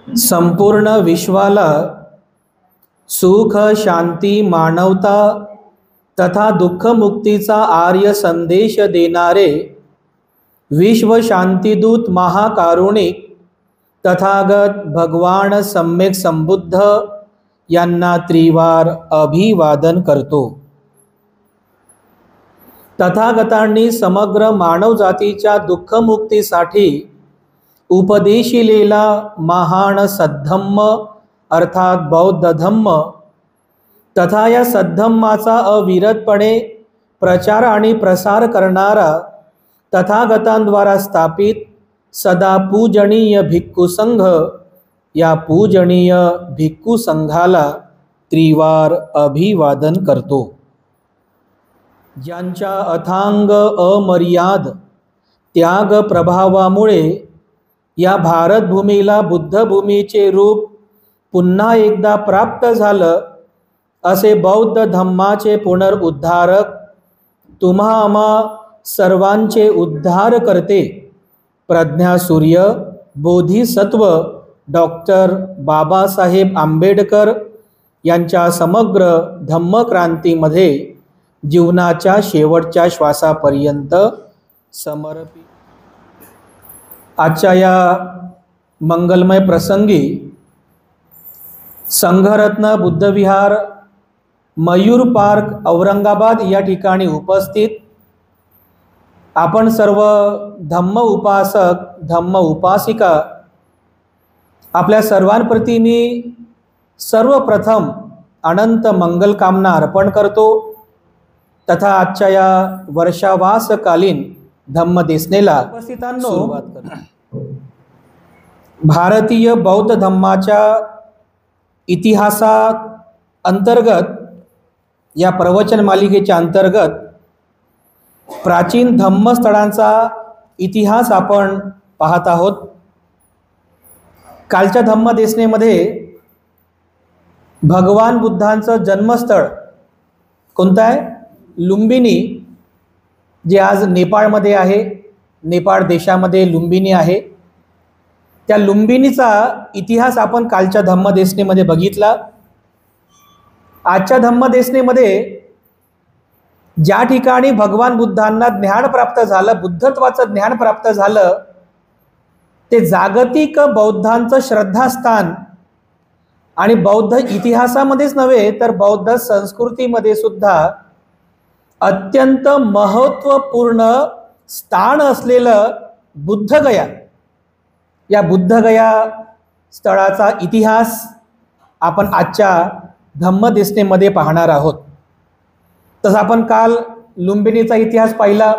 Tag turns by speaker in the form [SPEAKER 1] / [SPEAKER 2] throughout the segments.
[SPEAKER 1] संपूर्ण विश्वाला सुख, शांती, मानवता तथा दुःखमुक्तीचा आर्य संदेश देणारे विश्व शांतिदूत महाकारुणिक तथागत भगवान सम्यक संबुद्ध यांना त्रिवार अभिवादन करतो। तथागतांनी समग्र मानवजातीच्या दुःखमुक्तीसाठी उपदेशिलेला महान सद्धम्म अर्थात बौद्ध धम्म तथा या सद्धम्माचा अविरतपणे प्रचार आणि प्रसार करणारा तथागतांद्वारा स्थापित सदा पूजनीय भिक्खू संघ, या पूजनीय भिक्खू संघाला त्रिवार अभिवादन करतो। ज्यांच्या अथांग अमर्याद त्याग प्रभावामुळे या भारतभूमीला बुद्धभूमीचे रूप पुन्हा एकदा प्राप्त झालं, असे बौद्ध धम्माचे पुनरुद्धारक तुम्हा आम्हा सर्वांचे उद्धार करते प्रज्ञासूर्य बोधिसत्व डॉक्टर बाबासाहेब आंबेडकर यांच्या समग्र धम्मक्रांतीमध्ये जीवनाच्या शेवटच्या श्वासापर्यंत समर्पित। आजच्या या मंगलमय प्रसंगी संघरत्न बुद्धविहार मयूर पार्क औरंगाबाद या ठिकाणी उपस्थित आपण सर्व धम्म उपासक धम्म उपासिका आपल्या सर्वांप्रती मी सर्वप्रथम अनंत मंगलकामना अर्पण करतो तथा आजच्या या वर्षावासकालीन धम्मदेसनेला उपस्थितांनो सुरुवात करतो। भारतीय बौद्ध धम्माच्या इतिहासात अंतर्गत या प्रवचन मालिकेच्या अंतर्गत प्राचीन धम्मस्थळांचा इतिहास आपण पाहत आहोत। कालच्या धम्मदेसनेमध्ये भगवान बुद्धांचं जन्मस्थळ कोणतं आहे? लुंबिनी, जे आज नेपाळमध्ये आहे। नेपाळ देशामध्ये लुंबिनी आहे। त्या लुंबिनीचा इतिहास आपण कालच्या धम्मदेसनेमध्ये बघितला। आजच्या धम्मदेसनेमध्ये ज्या ठिकाणी भगवान बुद्धांना ज्ञान प्राप्त झालं, बुद्धत्वाचं ज्ञान प्राप्त झालं, ते जागतिक बौद्धांचं श्रद्धास्थान आणि बौद्ध इतिहासामध्येच नव्हे तर बौद्ध संस्कृतीमध्ये सुद्धा अत्यंत महत्त्वपूर्ण स्थान असलेलं बुद्धगया, या बुद्धगया स्थळाचा इतिहास आपण आजच्या धम्मदेसनेमध्ये पाहणार आहोत। तसं आपण काल लुंबिनीचा इतिहास पाहिला।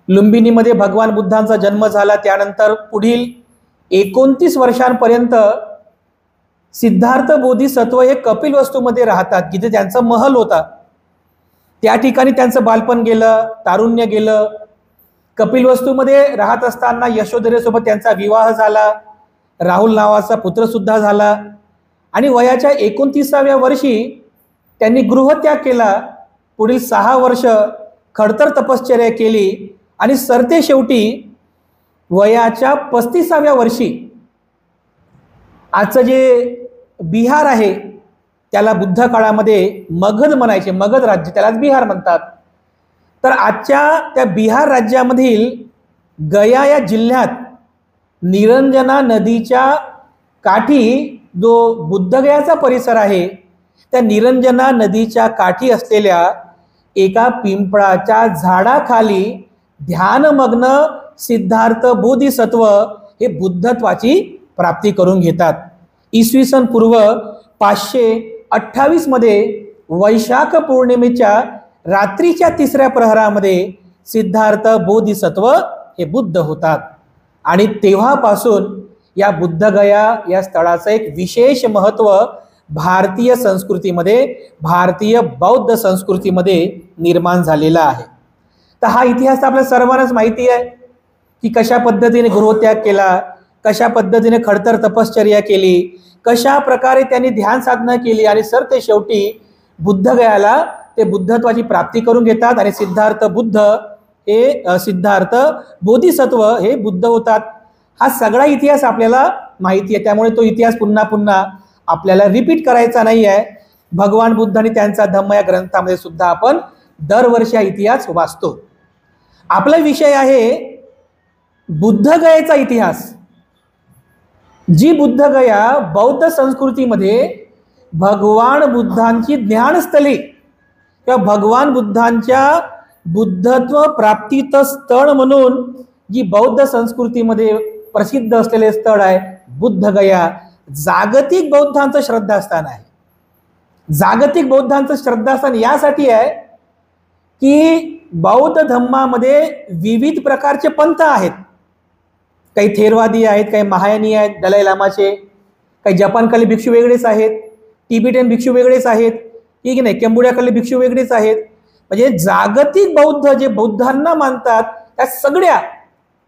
[SPEAKER 1] लुंबिनीमध्ये भगवान बुद्धांचा जन्म झाला, त्यानंतर पुढील 29 वर्षांपर्यंत सिद्धार्थ बोधिसत्व हे कपिलवस्तूमध्ये राहतात, जिथे त्यांचा महल होता। त्या ठिकाणी त्यांचं बालपण गेलं, तारुण्य गेलं। कपिलवस्तूमध्ये राहत असताना यशोधरेसोबत त्यांचा विवाह झाला, राहुल नावाचा पुत्रसुद्धा झाला आणि वयाच्या 29व्या वर्षी त्यांनी गृहत्याग केला। पुढील 6 वर्ष खडतर तपश्चर्या केली आणि सरते शेवटी वयाच्या 35व्या वर्षी आजचं जे बिहार आहे त्याला बुद्ध काळामध्ये मगध म्हणायचे, मगध राज्य, त्यालाच बिहार म्हणतात। तर आजच्या त्या बिहार राज्यामधील गया या जिल्ह्यात निरंजना नदीच्या काठी जो बुद्धगयाचा परिसर आहे, त्या निरंजना नदीच्या काठी असलेल्या एका पिंपळाच्या झाडाखाली ध्यानमग्न सिद्धार्थ बोधिसत्व हे बुद्धत्वाची प्राप्ती करून घेतात। इसवी सन पूर्व 528 मध्ये वैशाख पौर्णिमेच्या रात्रीच्या 3ऱ्या प्रहरामध्ये सिद्धार्थ बोधिसत्व हे बुद्ध होतात आणि तेव्हापासून या बुद्धगया या स्थळाचं एक विशेष महत्त्व भारतीय संस्कृतीमध्ये, भारतीय बौद्ध संस्कृतीमध्ये निर्माण झालेला आहे। तर हा इतिहास आपल्या सर्वांनाच माहिती आहे की कशा पद्धतीने गृहत्याग केला, कशा पद्धतीने खडतर तपश्चर्या केली, कशा प्रकारे त्यांनी ध्यान साधना केली आणि सरते शेवटी बुद्धगयाला ते बुद्धत्वाची प्राप्ती करून घेतात आणि सिद्धार्थ बुद्ध हे सिद्धार्थ बोधिसत्व हे बुद्ध होतात। हा सगळा इतिहास आपल्याला माहिती आहे, त्यामुळे तो इतिहास पुन्हा पुन्हा आपल्याला रिपीट करायचा नाही आहे. भगवान बुद्ध आणि त्यांचा धम्म या ग्रंथामध्ये सुद्धा आपण दरवर्षी हा इतिहास वाचतो. आपला विषय आहे बुद्धगयेचा इतिहास. जी बुद्धगया बौद्ध संस्कृतीमध्ये भगवान बुद्धांची ज्ञानस्थली किंवा भगवान बुद्धांच्या बुद्धत्व प्राप्तीचं स्थळ म्हणून जी बौद्ध संस्कृतीमध्ये प्रसिद्ध असलेले स्थळ आहे बुद्धगया, जागतिक बौद्धांचं श्रद्धास्थान आहे. जागतिक बौद्धांचं श्रद्धास्थान यासाठी आहे की बौद्ध धम्मामध्ये विविध प्रकारचे पंथ आहेत. काही थेरवादी आहेत, काही महायानी आहेत, दलाई लामाचे, काही जपानकडले भिक्षू वेगळेच आहेत, तिबेटियन भिक्षू वेगळेच आहेत, ठीक नाही, कंबोडियाकडले भिक्षू वेगळेच आहेत. म्हणजे जागतिक बौद्ध जे बुद्धांना मानतात त्या सगळ्या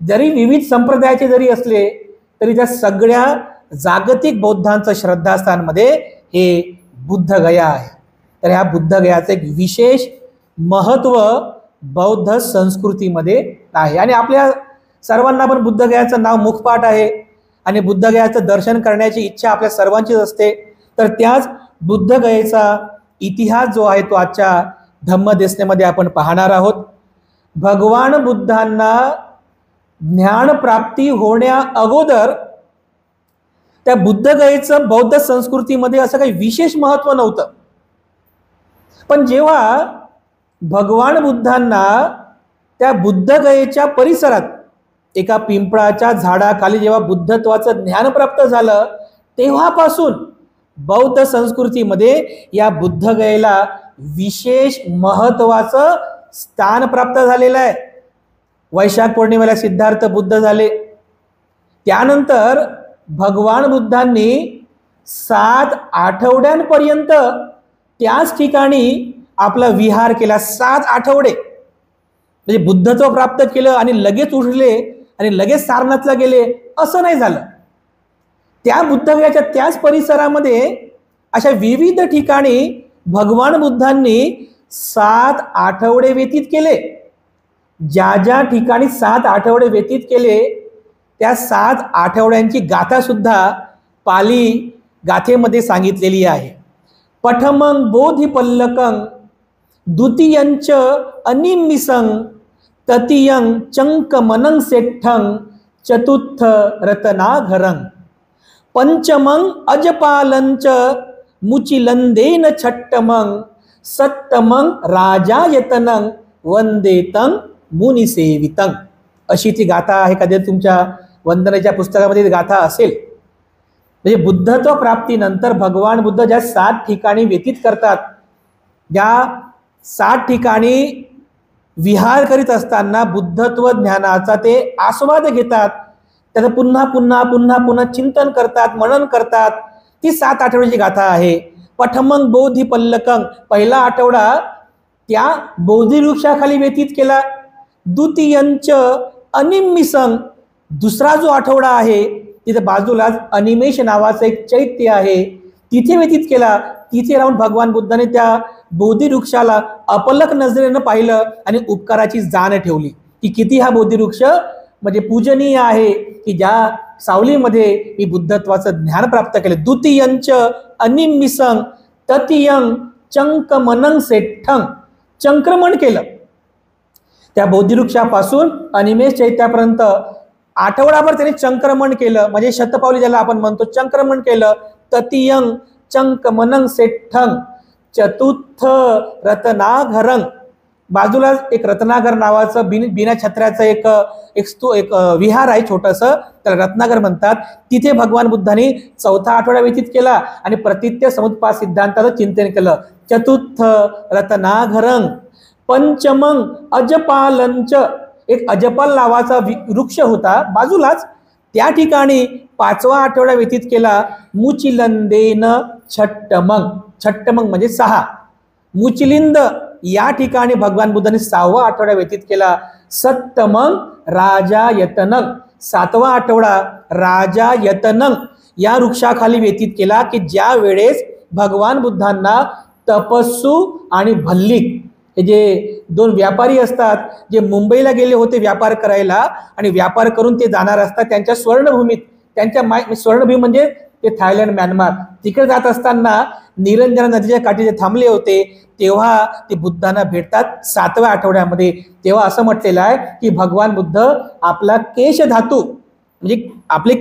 [SPEAKER 1] जरी विविध संप्रदायाचे जरी असले तरी त्या सगळ्या जागतिक बौद्धांचं श्रद्धास्थानमध्ये हे बुद्धगया आहे. तर ह्या बुद्धगयाचं एक विशेष महत्व बौद्ध संस्कृतीमध्ये आहे. आणि आपल्या सर्वांना पण बुद्धगयाचं नाव मुखपाठ आहे आणि बुद्धगयाचं दर्शन करण्याची इच्छा आपल्या सर्वांचीच असते. तर त्याच बुद्धगयेचा इतिहास जो आहे तो आजच्या धम्मदेशनेमध्ये आपण पाहणार आहोत. भगवान बुद्धांना ज्ञानप्राप्ती होण्या अगोदर त्या बुद्धगयेचं बौद्ध संस्कृतीमध्ये असं काही विशेष महत्व नव्हतं. पण जेव्हा भगवान बुद्धांना त्या बुद्धगयेच्या परिसरात एका पिंपळाच्या झाडाखाली जेव्हा बुद्धत्वाचं ज्ञान प्राप्त झालं तेव्हापासून बौद्ध संस्कृतीमध्ये या बुद्धगयेला विशेष महत्वाचं स्थान प्राप्त झालेलं आहे. वैशाख पौर्णिमेला सिद्धार्थ बुद्ध झाले. त्यानंतर भगवान बुद्धांनी 7 आठवड्यांपर्यंत त्याच ठिकाणी आपला विहार केला. 7 आठवडे म्हणजे बुद्धत्व प्राप्त केलं आणि लगेच उठले आणि लगेच सारनाथला गेले असं नाही झालं. त्या बुद्धगयाच्या त्याच परिसरामध्ये अशा विविध ठिकाणी भगवान बुद्धांनी 7 आठवडे व्यतीत केले. ज्या ज्या ठिकाणी 7 आठवडे व्यतीत केले त्या 7 आठवड्यांची गाथा सुद्धा पाली गाथेमध्ये सांगितलेली आहे. पठमं बोधिपल्लकं द्वितीयंच अनिमिसं तृतीयं चंकमनं सेठ्ठं चतुर्थ रत्नाघरं पंचमं अजपालंच मुचिलंदेन छट्टमं सत्तमं राजायतनं वंदेतं मुनिसेवितं. अशी ती गाथा आहे. कधी तुमच्या वंदनेच्या पुस्तकामध्ये गाथा असेल. म्हणजे बुद्धत्व प्राप्तीनंतर भगवान बुद्ध ज्या 7 ठिकाणी व्यतीत करतात, ज्या 7 ठिकाणी विहार करीत असताना बुद्धत्व ज्ञानाचा ते आस्वाद घेतात, त्याचं पुन्हा पुन्हा पुन्हा पुन्हा चिंतन करतात, मनन करतात, ती 7 आठवड्याची गाथा आहे. पठमं बोधिपल्लकं, पहिला आठवडा त्या बोधी वृक्षाखाली व्यतीत केला. द्वितीयंच अनिमिसं, दुसरा जो आठवडा आहे तिथे बाजूलाच अनिमेष नावाचं एक चैत्य आहे तिथे व्यतीत केला. तिथे राहून भगवान बुद्धाने त्या बोधी वृक्षाला अपलक नजरेनं पाहिलं आणि उपकाराची जाण ठेवली की किती हा बोधी वृक्ष म्हणजे पूजनीय आहे की ज्या सावलीमध्ये मी बुद्धत्वाचं ज्ञान प्राप्त केलं. द्वितीयंच अनिमिसं तृतीयं चंकमनं सेठ्ठं, चंक्रमण केलं. त्या बोधिवृक्षापासून अनिमेष चैत्यापर्यंत आठवडाभर त्याने चंक्रमण केलं. म्हणजे शतपावली ज्याला आपण म्हणतो चंक्रमण केलं. तृतीयं चंकमनं सेठ्ठं चतुर्थ रत्नाघरं, बाजूला एक रत्नागर नावाचं बिना छत्र्याचं एक विहार आहे छोटंसं, त्याला रत्नागर म्हणतात. तिथे भगवान बुद्धांनी 4था आठवडा व्यतीत केला आणि प्रतित्य समुत्पाद सिद्धांताचं चिंतन केलं. चतुर्थ रत्नाघरं पंचमं अजपालंच, एक अजपाल नावाचा वृक्ष होता बाजूलाच, त्या ठिकाणी 5वा आठवडा व्यतीत केला. मुचिलंदेन छट्टमं, छट्टमं म्हणजे 6, मुचिलिंद या ठिकाणी भगवान बुद्धांनी 6वा आठवडा व्यतीत केला. सत्तमं राजायतनं, 7वा आठवडा राजायतनं या वृक्षाखाली व्यतीत केला की ज्या वेळेस भगवान बुद्धांना तपस्सू आणि भल्लिक हे जे 2 व्यापारी असतात जे मुंबईला गेले होते व्यापार करायला आणि व्यापार करून ते जाणार असतात, त्यांच्या स्वर्णभूमीत त्यांच्या स्वर्णभूमी म्हणजे ते थायलंड, म्यानमार, तिकडे जात असताना निरंजना नदीच्या काठी जे थांबले होते तेव्हा ते बुद्धांना भेटतात 7व्या आठवड्यामध्ये. तेव्हा असं म्हटलेलं आहे की भगवान बुद्ध आपला केश धातू म्हणजे आपले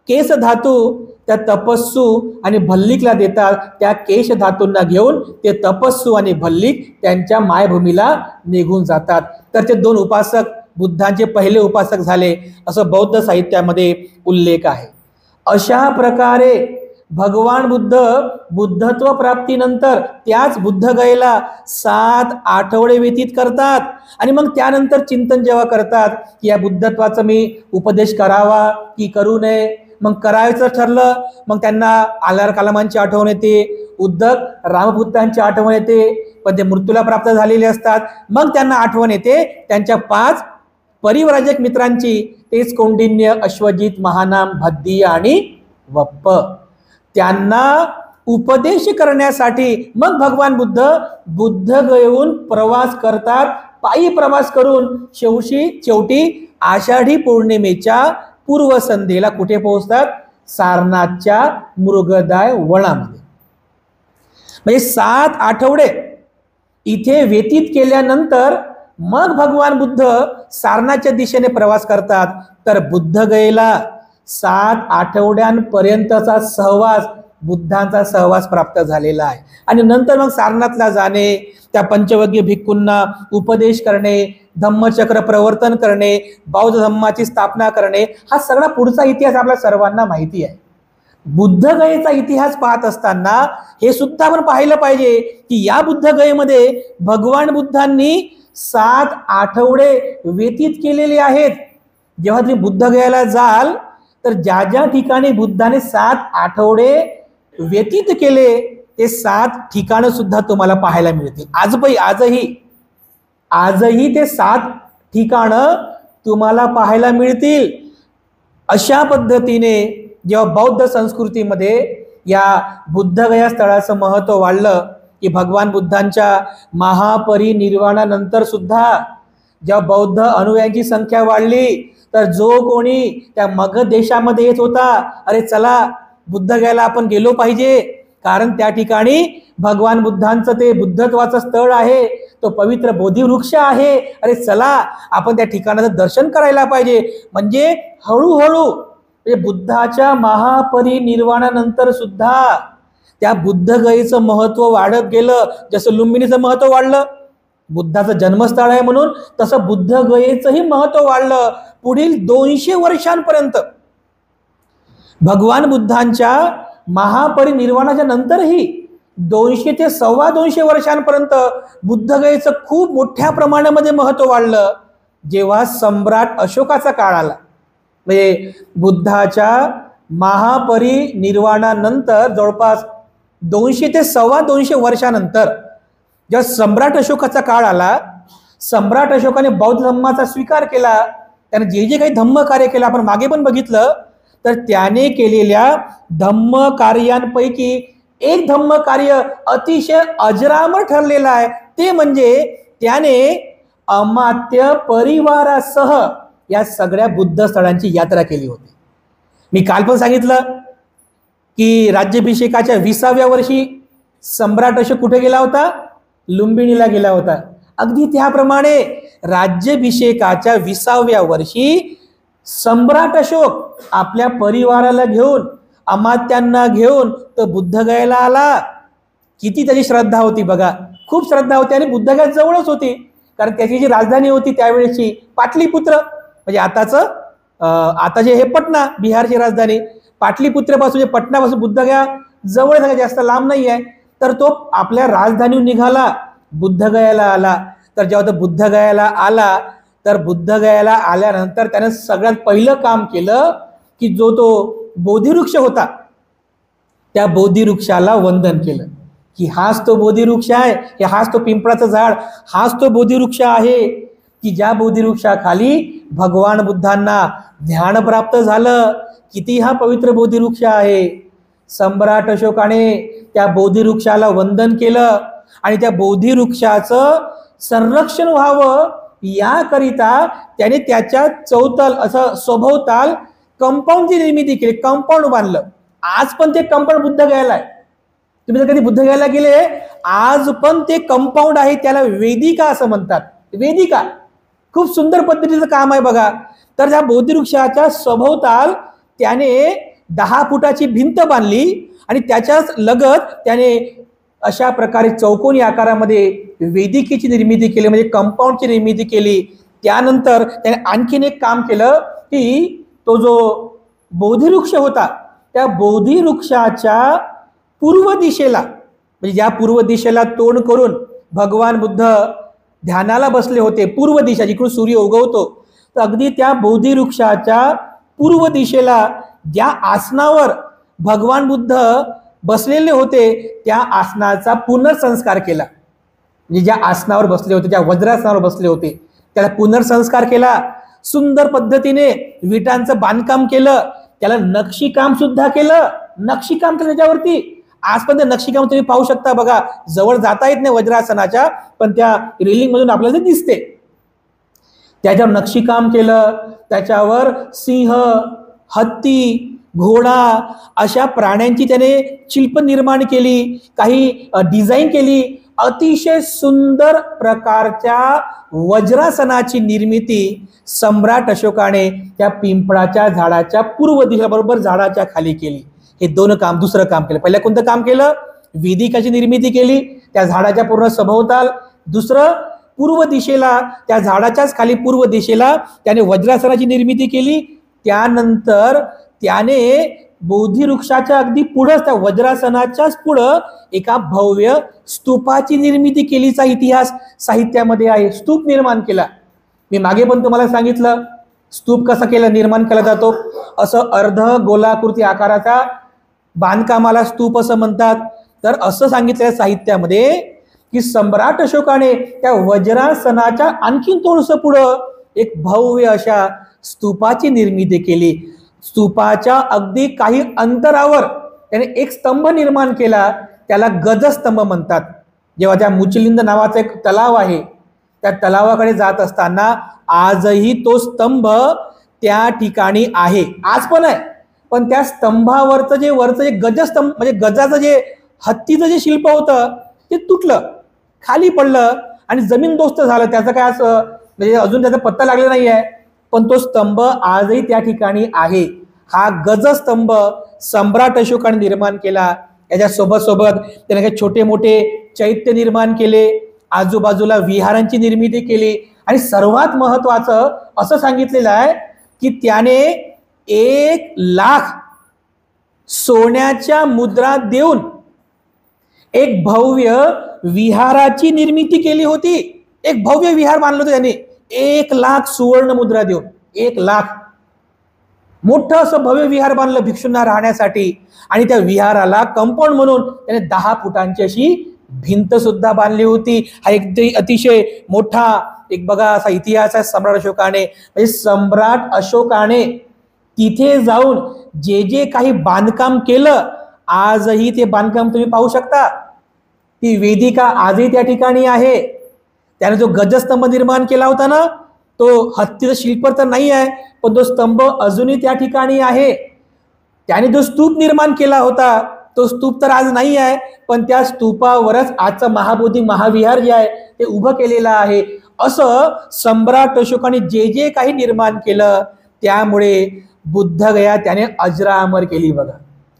[SPEAKER 1] केस धातू त्या तपस्सू आणि भल्लिकला देतात. त्या केश धातूंना घेऊन ते तपस्सू आणि भल्लिक त्यांच्या मायभूमीला निघून जातात. तर ते 2 उपासक बुद्धांचे पहिले उपासक झाले असं बौद्ध साहित्यामध्ये उल्लेख आहे. अशा प्रकारे भगवान बुद्ध बुद्धत्व प्राप्तीनंतर त्याच बुद्धगयेला 7 आठवडे व्यतीत करतात आणि मग त्यानंतर चिंतन जेव्हा करतात की या बुद्धत्वाचा मी उपदेश करावा की करू नये. मग करायचं ठरलं मग त्यांना आलार कलामांची आठवण येते, उद्धक रामपुत्रांची आठवण येते, पण ते मृत्यूला प्राप्त झालेले असतात. मग त्यांना आठवण येते त्यांच्या 5 परिव्राजक मित्रांची, तेच कौंडिन्य, अश्वजित, महानाम, भद्दीय आणि वप्प. त्यांना उपदेश करण्यासाठी मग भगवान बुद्धगयेहून प्रवास करतात. पायी प्रवास करून शेवटी आषाढी पौर्णिमेच्या पूर्वसंध्येला कुठे पोहोचतात? सारनाथच्या मृगदाय वनामध्ये. म्हणजे 7 आठवडे इथे व्यतीत केल्यानंतर मग भगवान बुद्ध सारनाथच्या दिशेने प्रवास करतात. तर बुद्धगयेला 7 आठवड्यांपर्यंतचा सहवास, बुद्धांचा सहवास प्राप्त झालेला आहे. आणि नंतर मग सारनाथला जाणे, त्या पंचवग्य भिक्खूंना उपदेश करणे, धम्मचक्र प्रवर्तन करणे, बौद्ध धम्माची स्थापना करणे, हा सगळा पुढचा इतिहास आपल्या सर्वांना माहिती आहे. बुद्धगयेचा इतिहास पाहत असताना हे सुद्धा आपण पाहिलं पाहिजे की या बुद्धगयेमध्ये भगवान बुद्धांनी 7 आठवडे व्यतीत केलेले आहेत. जेव्हा तुम्ही बुद्धगयाला जाल तर ज्या ज्या ठिकाणी बुद्धाने 7 आठवडे व्यतीत केले ते 7 ठिकाणं सुद्धा तुम्हाला पाहायला मिळतील. आजही ते 7 ठिकाणं तुम्हाला पाहायला मिळतील. अशा पद्धतीने जेव्हा बौद्ध संस्कृतीमध्ये या बुद्धगया स्थळाचं महत्त्व वाढलं की भगवान बुद्धांच्या महापरिनिर्वाणानंतर सुद्धा जेव्हा बौद्ध अनुयायांची संख्या वाढली तर जो कोणी त्या मगध देशामध्ये येत होता, अरे चला बुद्धगयाला आपण गेलो पाहिजे, कारण त्या ठिकाणी भगवान बुद्धांचं ते बुद्धत्वाचं स्थळ आहे, तो पवित्र बोधिवृक्ष आहे, अरे चला आपण त्या ठिकाणाचं दर्शन करायला पाहिजे. म्हणजे हळूहळू बुद्धाच्या महापरिनिर्वाणानंतर सुद्धा त्या बुद्धगयेचं महत्त्व वाढत गेलं. जसं लुंबिनीचं महत्त्व वाढलं, बुद्धाचं जन्मस्थळ आहे म्हणून, तसं बुद्धगयेचंही महत्त्व वाढलं. पुढील 200 वर्षांपर्यंत भगवान बुद्धांच्या महापरिनिर्वाणाच्या नंतरही 200 ते 225 वर्षांपर्यंत बुद्धगयेचं खूप मोठ्या प्रमाणामध्ये महत्त्व वाढलं. जेव्हा सम्राट अशोकाचा काळ आला, म्हणजे बुद्धाच्या महापरिनिर्वाणानंतर जवळपास 200 ते 225 वर्षानंतर जेव्हा सम्राट अशोकाचा काळ आला, सम्राट अशोकाने बौद्ध धम्माचा स्वीकार केला. त्याने जे जे काही धम्म कार्य केलं आपण मागे पण बघितलं, तर त्याने केलेल्या धम्म कार्यांपैकी एक धम्म कार्य अतिशय अजरामर ठरलेलं आहे. ते म्हणजे त्याने अमात्य परिवारासह या सगळ्या बुद्ध स्थळांची यात्रा केली होती. मी काल पण सांगितलं की राज्याभिषेकाच्या 20व्या वर्षी सम्राट अशोक कुठे गेला होता? लुंबिनीला गेला होता. अगदी त्याप्रमाणे राज्याभिषेकाच्या 20व्या वर्षी सम्राट अशोक आपल्या परिवाराला घेऊन, अमात्यांना घेऊन तो बुद्धगयाला आला. किती त्याची श्रद्धा होती बघा, खूप श्रद्धा होती. आणि बुद्धगया जवळच होती, कारण त्याची जी राजधानी होती त्यावेळेची पाटलीपुत्र, म्हणजे आता जे हे पटना, बिहारची राजधानी, पाटलीपुत्रपासून पटनापासून बुद्धगया जवळ आहे, जास्त लांब नाही आहे. तर तो आपल्या राजधानीहून निघाला, बुद्धगयाला आला. तर जेव्हा तो बुद्धगयाला आला तर बुद्धगयाला आल्यानंतर त्याने सगळ्यात पहिलं काम केलं की जो तो बोधिवृक्ष होता त्या बोधिवृक्षाला वंदन केलं की हाच तो बोधिवृक्ष आहे, हाच तो पिंपळाचं झाड, हाच तो बोधिवृक्ष आहे की ज्या बोधिवृक्षाखाली भगवान बुद्धांना ध्यान प्राप्त झालं. किती हा पवित्र बोधिवृक्ष आहे. सम्राट अशोकाने त्या बोधिवृक्षाला वंदन केलं आणि त्या बोधिवृक्षाचं संरक्षण व्हावं याकरिता त्याने त्याच्या चौतल असं सभोवताल कंपाऊंडची निर्मिती केली, कंपाऊंड बांधलं. आज पण ते कंपाऊंड बुद्धगयाला आहे. तुम्ही जर कधी बुद्धगयाला गेले, आज पण ते कंपाऊंड आहे, त्याला वेदिका असं म्हणतात. वेदिका खूप सुंदर पद्धतीचं काम आहे बघा. तर त्या बोधिवृक्षाच्या सभोवताल त्याने 10 फुटाची भिंत बांधली आणि त्याच्याच लगत त्याने अशा प्रकारे चौकोनी आकारामध्ये वेदिकेची निर्मिती केली, म्हणजे कंपाऊंडची निर्मिती केली. त्यानंतर त्याने आणखीन एक काम केलं की तो जो बोधिवृक्ष होता त्या बोधिवृक्षाच्या पूर्व दिशेला, म्हणजे ज्या पूर्व दिशेला तोंड करून भगवान बुद्ध ध्यानाला बसले होते, पूर्व दिशा जिकडून सूर्य उगवतो, तर अगदी त्या बोधिवृक्षाच्या पूर्व दिशेला ज्या आसनावर भगवान बुद्ध बसलेले होते त्या आसनाचा पुनर्संस्कार केला. म्हणजे ज्या आसनावर बसले होते, ज्या वज्रासनावर बसले होते, त्याला पुनर्संस्कार केला. सुंदर पद्धतीने विटांचं बांधकाम केलं, त्याला नक्षीकाम सुद्धा केलं. नक्षीकाम केलं त्याच्यावरती. आज पण ते नक्षीकाम तुम्ही पाहू शकता बघा. जवळ जाता येत नाही वज्रासनाच्या, पण त्या रेलिंग मधून आपल्याला ते दिसते. त्याच्यावर नक्षीकाम केलं. त्याच्यावर सिंह, हत्ती, घोडा अशा प्राण्यांची त्याने शिल्प निर्माण केली, काही डिझाईन केली. अतिशय सुंदर प्रकारच्या वज्रासनाची निर्मिती सम्राट अशोकाने त्या पिंपळाच्या झाडाच्या पूर्व दिशा बरोबर झाडाच्या खाली केली. हे दोन काम. दुसरं काम केलं. पहिलं कोणतं काम केलं? वेदिकाची निर्मिती केली त्या झाडाच्या पूर्ण सभोवताल. दुसरं पूर्व दिशेला, त्या झाडाच्याच खाली पूर्व दिशेला त्याने वज्रासनाची निर्मिती केली. त्यानंतर त्याने बोधिवृक्षाच्या अगदी पुढं, त्या वज्रासनाच्याच पुढं एका भव्य स्तूपाची निर्मिती केलीचा इतिहास साहित्यामध्ये आहे. स्तूप निर्माण केला. मी मागे पण तुम्हाला सांगितलं स्तूप कसा केला निर्माण केला जातो. असं अर्ध गोलाकृती आकाराचा बांधकामाला स्तूप असं म्हणतात. तर असं सांगितलं साहित्यामध्ये की सम्राट अशोकाने त्या वज्रासनाच्या आणखीन थोडंसं पुढं एक भव्य अशा स्तूपाची निर्मिती केली. स्तूपाच्या अगदी काही अंतरावर त्याने एक स्तंभ निर्माण केला, त्याला गजस्तंभ म्हणतात. जेव्हा त्या मुचलिंद नावाचा एक तलाव आहे, त्या तलावाकडे जात असताना आजही तो स्तंभ त्या ठिकाणी आहे. आज पण आहे, पण त्या स्तंभावरचं जे वरचं जे गजस्तंभ, म्हणजे गजाचं जे हत्तीचं जे शिल्प होतं ते तुटलं, खाली पडलं आणि जमीनदोस्त झालं. त्याचं काय असं म्हणजे अजून त्याचा पत्ता लागला नाही आहे, पण तो स्तंभ आजही त्या ठिकाणी आहे. हा गजस्तंभ सम्राट अशोकाने निर्माण केला. याच्या सोबत सोबत त्याने काही छोटे मोठे चैत्य निर्माण केले, आजूबाजूला विहारांची निर्मिती केली आणि सर्वात महत्वाचं असं सांगितलेलं आहे की त्याने 1,00,000 सोन्याच्या मुद्रा देऊन एक भव्य विहाराची निर्मिती केली होती. एक भव्य विहार बांधलं होतं त्याने 1,00,000 सुवर्ण मुद्रा देऊन. 1,00,000 मोठं असं भव्य विहार बांधलं भिक्षूंना राहण्यासाठी. आणि त्या विहाराला कंपाऊंड म्हणून त्याने 10 फुटांची अशी भिंत सुद्धा बांधली होती. हा एक अतिशय मोठा एक बघा असा इतिहास आहे सम्राट अशोकाने. म्हणजे सम्राट अशोकाने तिथे जाऊन जे जे काही बांधकाम केलं, आजही ते बांधकाम तुम्ही पाहू शकता. ती वेदिका आजही त्या ठिकाणी आहे. त्याने जो गजस्तंभ निर्माण केला होता ना, तो हत्तीचं शिल्प तर नाही आहे, पण तो स्तंभ अजूनही त्या ठिकाणी आहे. त्याने जो स्तूप निर्माण केला होता तो स्तूप तर आज नाही आहे, पण त्या स्तूपावरच आजचं महाबोधी महाविहार जे आहे ते उभं केलेलं आहे. असं सम्राट अशोकाने जे जे काही निर्माण केलं त्यामुळे बुद्धगया त्याने अजरामर केली बघा.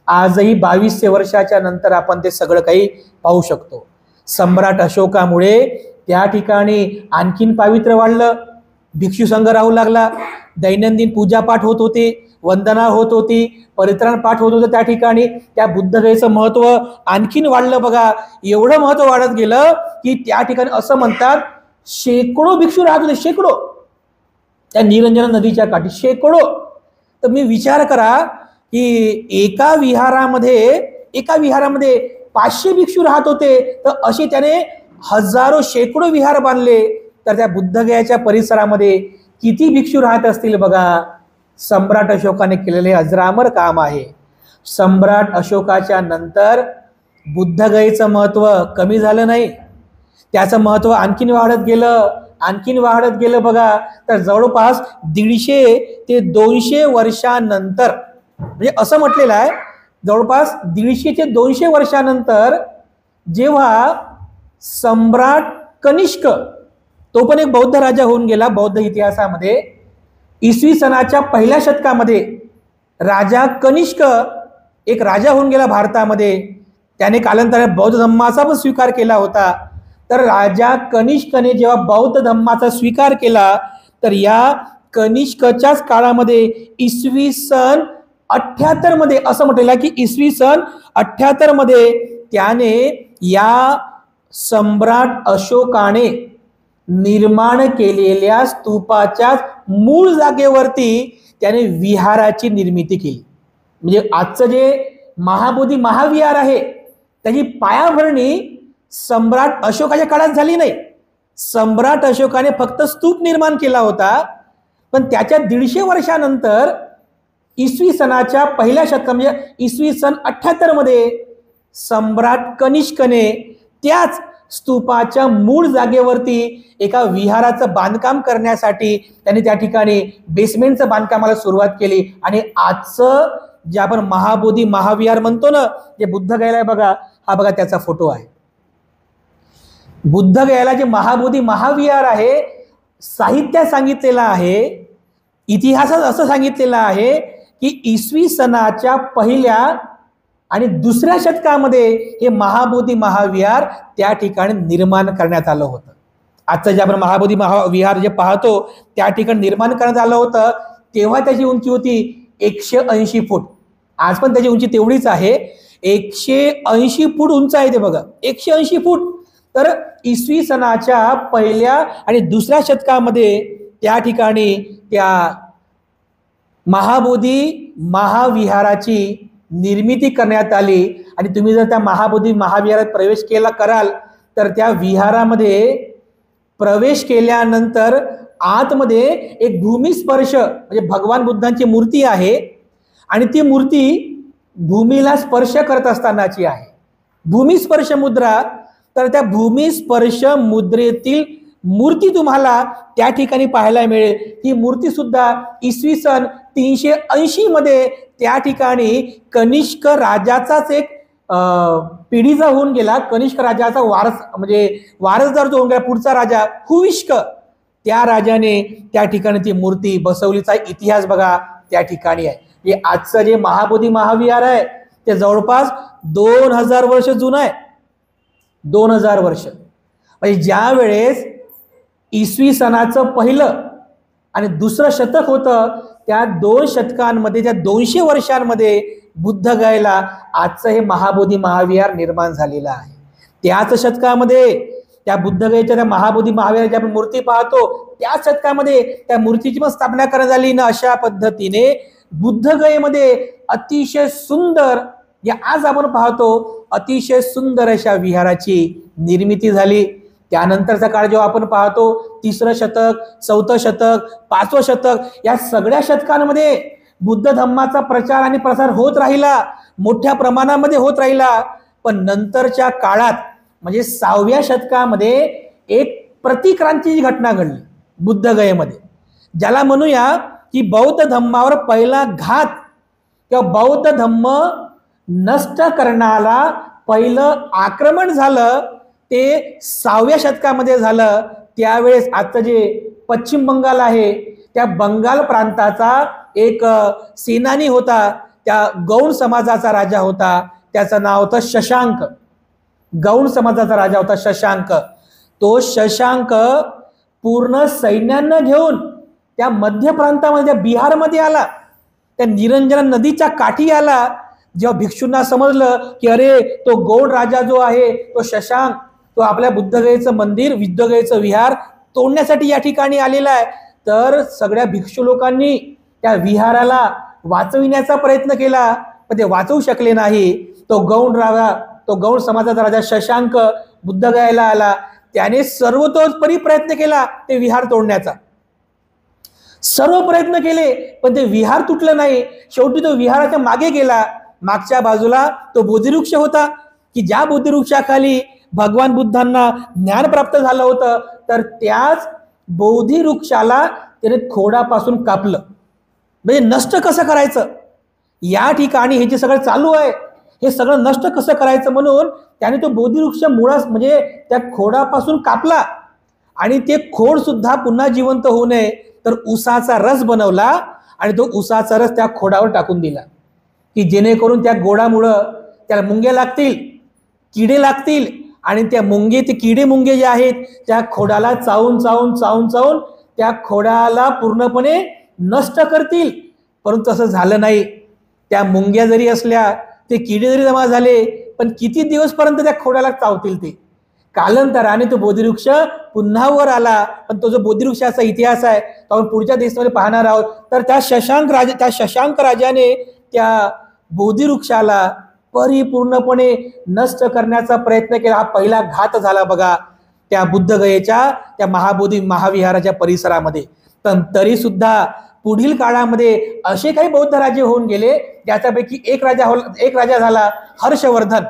[SPEAKER 1] आजही 2200 वर्षाच्या नंतर आपण ते सगळं काही पाहू शकतो. सम्राट अशोकामुळे त्या ठिकाणी आणखीन पावित्र्य वाढलं. भिक्षू संघ राहू लागला. दैनंदिन पूजापाठ होत होते, वंदना होत होती, परित्राण पाठ होत होतं त्या ठिकाणी. त्या बुद्धगयेचं महत्व आणखीन वाढलं बघा. एवढं महत्व वाढत गेलं की त्या ठिकाणी असं म्हणतात शेकडो भिक्षू राहत होते. शेकडो त्या निरंजना नदीच्या काठी शेकडो. तर मी विचार करा की एका विहारामध्ये 500 भिक्षू राहत होते, तर असे त्याने हजारो शेकडो विहार बांधले. तर त्या बुद्धगयाच्या परिसरामध्ये किती भिक्षू राहत असतील बघा. सम्राट अशोकाने केलेले अजरामर काम आहे. सम्राट अशोकाच्या नंतर बुद्धगयेचं महत्व कमी झालं नाही, त्याचं महत्व आणखीन वाढत गेलं. आणखीन वाढत गेलं बघा, तर जवळपास 150 ते 200 वर्षानंतर, म्हणजे असं म्हटलेलं आहे जवळपास 150 ते 200 वर्षानंतर जेव्हा सम्राट कनिष्क, तो पण एक बौद्ध राजा होऊन गेला बौद्ध इतिहासामध्ये, इसवी सनाच्या पहिल्या शतकामध्ये राजा कनिष्क एक राजा होऊन गेला भारतामध्ये, त्याने कालांतराने बौद्ध धर्माचा पण स्वीकार केला होता. तर राजा कनिष्कने जेव्हा बौद्ध धर्माचा स्वीकार केला, तर या कनिष्कच्याच काळामध्ये इसवी सन 78 मध्ये असं म्हटलेलं की इसवी सन 78 मध्ये त्याने या सम्राट अशोकाने निर्माण केलेल्या स्तूपाच्या मूळ जागेवरती त्याने विहाराची निर्मिती केली. म्हणजे आजचं जे महाबोधी महाविहार आहे त्याची पायाभरणी सम्राट अशोकाच्या काळात झाली नाही. सम्राट अशोकाने फक्त स्तूप निर्माण केला होता, पण त्याच्या 150 वर्षानंतर इसवी सनाच्या पहिल्या शतकात म्हणजे इसवी सन 78 मध्ये सम्राट कनिष्कने त्याच स्तूपाच्या मूळ जागेवरती एका विहाराचं बांधकाम करण्यासाठी त्यांनी त्या ठिकाणी बेसमेंटचं बांधकामाला सुरुवात केली. आणि आजचं जे आपण महाबोधी महाविहार म्हणतो ना, जे बुद्धगयाला आहे बघा, हा बघा त्याचा फोटो आहे. बुद्धगयाला जे महाबोधी महाविहार आहे, साहित्यात सांगितलेलं आहे, इतिहासात असं सांगितलेलं आहे की इसवी सनाच्या पहिल्या आणि दुसऱ्या शतकामध्ये हे महाबोधी महाविहार त्या ठिकाणी निर्माण करण्यात आलं होतं. आजचं जे आपण महाबोधी महाविहार जे पाहतो त्या ठिकाणी निर्माण करण्यात आलं होतं, तेव्हा त्याची उंची होती 180 फूट. आज पण त्याची उंची तेवढीच आहे, 180 फूट उंच आहे ते बघा, 180 फूट. तर इसवी सनाच्या पहिल्या आणि दुसऱ्या शतकामध्ये त्या ठिकाणी त्या महाबोधी महाविहाराची निर्मिती करण्यात आली. आणि तुम्ही जर त्या महाबोधी महाविहारात प्रवेश कराल तर त्या विहारामध्ये प्रवेश केल्यानंतर आतमध्ये एक भूमिस्पर्श म्हणजे भगवान बुद्धांची मूर्ती आहे आणि ती मूर्ती भूमीला स्पर्श करत असतानाची आहे, भूमिस्पर्श मुद्रा. तर त्या भूमिस्पर्श मुद्रेतील मूर्ती तुम्हाला त्या ठिकाणी पाहायला मिळेल. ही मूर्ती सुद्धा इसवी सन 380 मध्ये त्या ठिकाणी कनिष्क राजाचाच एक पिढीचा होऊन गेला, कनिष्क राजाचा वारसदार जो होऊन गेला पुढचा राजा हुविष्क, त्या राजाने त्या ठिकाणी ती मूर्ती बसवलीचा इतिहास बघा त्या ठिकाणी आहे. हे आजचं जे महाबोधी महाविहार आहे ते जवळपास 2000 वर्ष जुनं आहे. 2000 वर्ष म्हणजे ज्या वेळेस इसवी सनाचं पहिलं आणि दुसरं शतक होतं, त्या 2 शतकांमध्ये, त्या 200 वर्षांमध्ये बुद्धगयाला आजचं हे महाबोधी महाविहार निर्माण झालेलं आहे. त्याच शतकामध्ये त्या बुद्धगयेच्या त्या महाबोधी महाविहाराची आपण मूर्ती पाहतो, त्या शतकामध्ये त्या मूर्तीची पण स्थापना करण्यात आली ना. अशा पद्धतीने बुद्धगयेमध्ये अतिशय सुंदर, या आज आपण पाहतो अतिशय सुंदर अशा विहाराची निर्मिती झाली. त्यानंतरचा काळ जेव्हा आपण पाहतो 3रं शतक, 4थं शतक, 5वं शतक, या सगळ्या शतकांमध्ये बुद्ध धम्माचा प्रचार आणि प्रसार होत राहिला, मोठ्या प्रमाणामध्ये होत राहिला. पण नंतरच्या काळात म्हणजे 6व्या शतकामध्ये एक प्रतिक्रांतीची घटना घडली बुद्धगयेमध्ये, ज्याला म्हणूया की बौद्ध धम्मावर पहिला घात किंवा बौद्ध धम्म नष्ट करण्याला पहिलं आक्रमण झालं ते 6व्या शतकामध्ये झालं. त्यावेळेस आता जे पश्चिम बंगाल आहे त्या बंगाल प्रांताचा एक सेनानी होता, त्या गौण समाजाचा राजा होता, त्याचं नाव होतं शशांक. गौण समाजाचा राजा होता शशांक. तो शशांक पूर्ण सैन्यांना घेऊन त्या मध्य प्रांतामध्ये बिहारमध्ये आला, त्या निरंजना नदीच्या काठी आला. जेव्हा भिक्षूंना समजलं की अरे तो गौण राजा जो आहे तो शशांक, तो आपल्या बुद्धगयेचं मंदिर, बुद्धगयेचं विहार तोडण्यासाठी या ठिकाणी आलेला आहे, तर सगळ्या भिक्षू लोकांनी त्या विहाराला वाचविण्याचा प्रयत्न केला, पण ते वाचवू शकले नाही. तो गौण समाजाचा राजा शशांक बुद्धगयाला आला. त्याने सर्वतोपरी प्रयत्न केला ते विहार तोडण्याचा, सर्व प्रयत्न केले, पण ते विहार तुटलं नाही. शेवटी तो विहाराच्या मागे गेला. मागच्या बाजूला तो बोधिवृक्ष होता की ज्या बोधिवृक्षाखाली भगवान बुद्धांना ज्ञान प्राप्त झालं होतं. तर त्याच बोधी वृक्षाला त्याने खोडापासून कापलं. म्हणजे नष्ट कसं करायचं या ठिकाणी हे जे सगळं चालू आहे हे सगळं नष्ट कसं करायचं म्हणून त्याने तो बोधिवृक्ष मुळास म्हणजे त्या खोडापासून कापला आणि ते खोड सुद्धा पुन्हा जिवंत होऊ नये तर उसाचा रस बनवला आणि तो उसाचा रस त्या खोडावर टाकून दिला की जेणेकरून त्या गोडामुळं त्याला मुंग्या लागतील, किडे लागतील आणि त्या ते किडे मुंगे जे आहेत त्या खोडाला चावून चावून चावून चावून त्या खोडाला पूर्णपणे नष्ट करतील. परंतु असं झालं नाही. त्या मुंग्या जरी असल्या, ते किडे जरी जमा झाले, पण किती दिवसपर्यंत त्या खोडाला चावतील ते. कालांतराने तो बोधिवृक्ष पुन्हा वर आला. पण तो जो बोधिवृक्षाचा इतिहास आहे तो आपण पुढच्या दिवसामध्ये पाहणार आहोत. तर त्या शशांक राजाने त्या बोधिवृक्षाला परिपूर्णपणे नष्ट करण्याचा प्रयत्न केला. हा पहिला घात झाला बघा त्या बुद्धगयेच्या त्या महाविहाराच्या परिसरामध्ये. पण तरी सुद्धा पुढील काळामध्ये असे काही बौद्ध राजे होऊन गेले ज्याच्यापैकी एक राजा झाला हर्षवर्धन.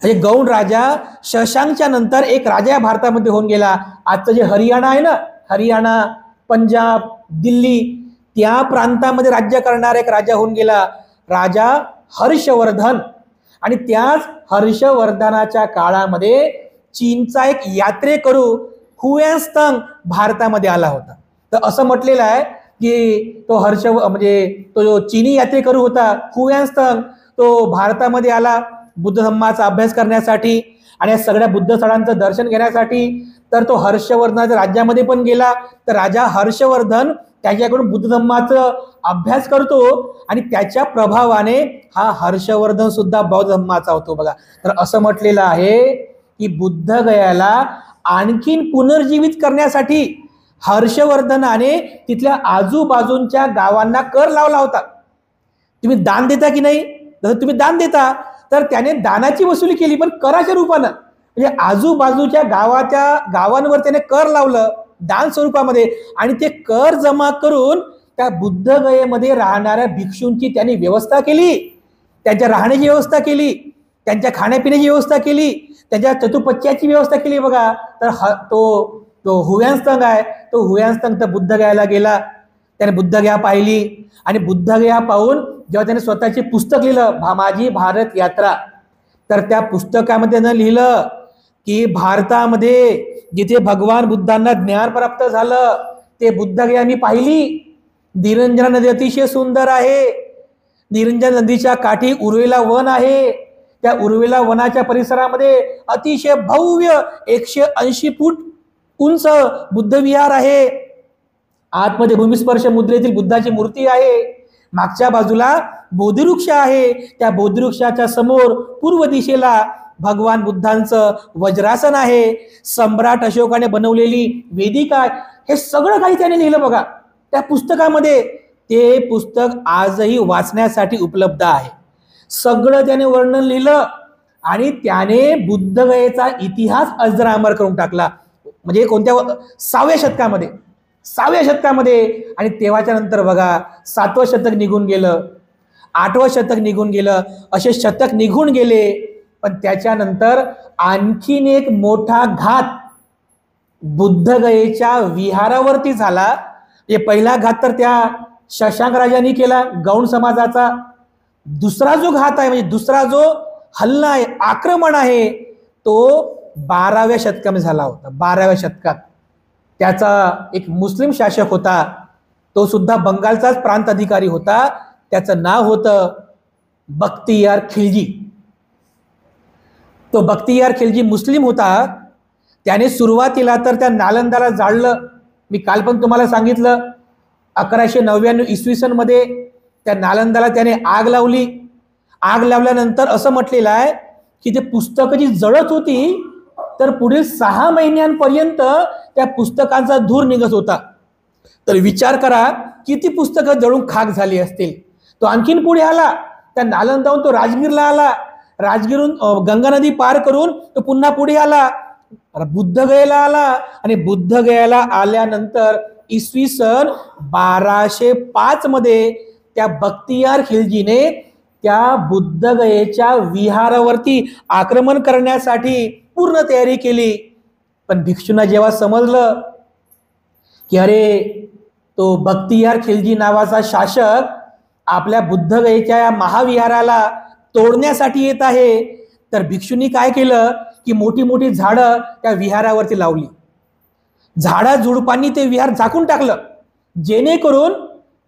[SPEAKER 1] म्हणजे गौण राजा शशांकच्या नंतर एक राजा भारतामध्ये होऊन गेला. आजचं जे हरियाणा आहे ना, हरियाणा, पंजाब, दिल्ली त्या प्रांतामध्ये राज्य करणारा एक राजा होऊन गेला, राजा हर्षवर्धन. आणि त्याच हर्षवर्धनाच्या काळामध्ये चीनचा एक यात्रेकरू हुएन्त्सांग भारतामध्ये आला होता. तर असं म्हटलेलं आहे की तो तो जो चीनी यात्रेकरू होता हुएन्त्सांग तो भारतामध्ये आला बुद्ध धम्माचा अभ्यास करण्यासाठी आणि या सगळ्या बुद्ध स्थळांचं दर्शन घेण्यासाठी. तर तो हर्षवर्धनाच्या राज्यामध्ये पण गेला. तर राजा हर्षवर्धन त्याच्याकडून बुद्ध धम्माचा अभ्यास करतो आणि त्याच्या प्रभावाने हा हर्षवर्धन सुद्धा बौद्ध धम्माचा होतो बघा. तर असं म्हटलेलं आहे की बुद्धगयाला आणखीन पुनर्जीवित करण्यासाठी हर्षवर्धनाने तिथल्या आजूबाजूच्या गावांना कर लावला होता. तुम्ही दान देता की नाही, जसं तुम्ही दान देता तर त्याने दानाची वसुली केली पण कराच्या रूपानं. म्हणजे आजूबाजूच्या गावांवर त्याने कर लावलं दान स्वरूपामध्ये आणि ते कर जमा करून त्या बुद्धगयेमध्ये राहणाऱ्या भिक्षूंची त्यांनी व्यवस्था केली, त्यांच्या राहण्याची व्यवस्था केली, त्यांच्या खाण्यापिण्याची व्यवस्था केली, त्यांच्या चतुपत्याची व्यवस्था केली बघा. तर तो हुएन्त्सांग आहे, तो हुएन्त्सांग तर बुद्धगयाला गेला. त्याने बुद्धगया पाहिली आणि बुद्धगया पाहून जेव्हा त्याने स्वतःचे पुस्तक लिहिलं माझी भारत यात्रा, तर त्या पुस्तकामध्ये त्यानं लिहिलं की भारतामध्ये जिथे भगवान बुद्धांना ज्ञान प्राप्त झालं ते बुद्धगया मी पाहिली. निरंजना नदी अतिशय सुंदर आहे. निरंजना नदीच्या काठी उर्वेला वन आहे. त्या उर्वेला वनाच्या परिसरामध्ये अतिशय भव्य 180 फूट उंच बुद्ध विहार आहे. आतमध्ये भूमिस्पर्श मुद्रेतील बुद्धाची मूर्ती आहे. मागच्या बाजूला बोधिवृक्ष आहे. त्या बोधिवृक्षाच्या समोर पूर्व दिशेला भगवान बुद्धांचं वज्रासन आहे. सम्राट अशोकाने बनवलेली वेदिका. हे सगळं काही त्याने लिहिलं बघा त्या पुस्तकामध्ये. ते पुस्तक आजही वाचण्यासाठी उपलब्ध आहे. सगळं त्याने वर्णन लिहिलं आणि त्याने बुद्धगयेचा इतिहास अजरामर करून टाकला. म्हणजे कोणत्या 6व्या शतकामध्ये. आणि तेव्हाच्या नंतर बघा 7वं शतक निघून गेलं, 8वं शतक निघून गेलं, असे शतक निघून गेले. पण त्याच्यानंतर आणखीन एक मोठा घात बुद्धगयेच्या विहारावरती झाला. पहिला घात तर त्या शशांक राजांनी केला गौण समाजाचा. दुसरा जो घात आहे म्हणजे दुसरा जो हल्ला आहे, आक्रमण आहे, तो 12व्या शतकामध्ये झाला होता. 12व्या शतकात त्याचा एक मुस्लिम शासक होता, तो सुद्धा बंगालचाच प्रांत अधिकारी होता. त्याचं नाव होतं बख्तियार खिलजी. तो बख्तियार खिलजी मुस्लिम होता. त्याने सुरुवातीला तर त्या नालंदाला जाळलं. मी काल पण तुम्हाला सांगितलं 1199 इसवी सन मध्ये त्या नालंदाला त्याने आग लावली. आग लावल्यानंतर असं म्हटलेलं आहे की ते पुस्तकं जी जळत होती तर पुढील 6 महिन्यांपर्यंत त्या पुस्तकांचा धूर निघत होता. तर विचार करा किती पुस्तकं जळून खाक झाली असतील. तो आणखीन पुढे आला, त्या नालंदाहून तो राजगीरला आला. राजगीरून गंगा नदी पार करून तो पुन्हा पुढे आला, बुद्धगयेला आला. आणि बुद्धगयाला आल्यानंतर इसवी सन 1205 मध्ये त्या बख्तियार खिलजीने त्या बुद्धगयेच्या विहारावरती आक्रमण करण्यासाठी पूर्ण तयारी केली. पण भिक्षूंना जेव्हा समजलं की अरे तो बख्तियार खिलजी नावाचा शासक आपल्या बुद्धगयेच्या या महाविहाराला तोडण्यासाठी येत आहे. तर भिक्षूंनी काय केलं की मोठी मोठी झाडं त्या विहारावरती लावली. झाडा झुडपांनी ते विहार झाकून टाकलं, जेणेकरून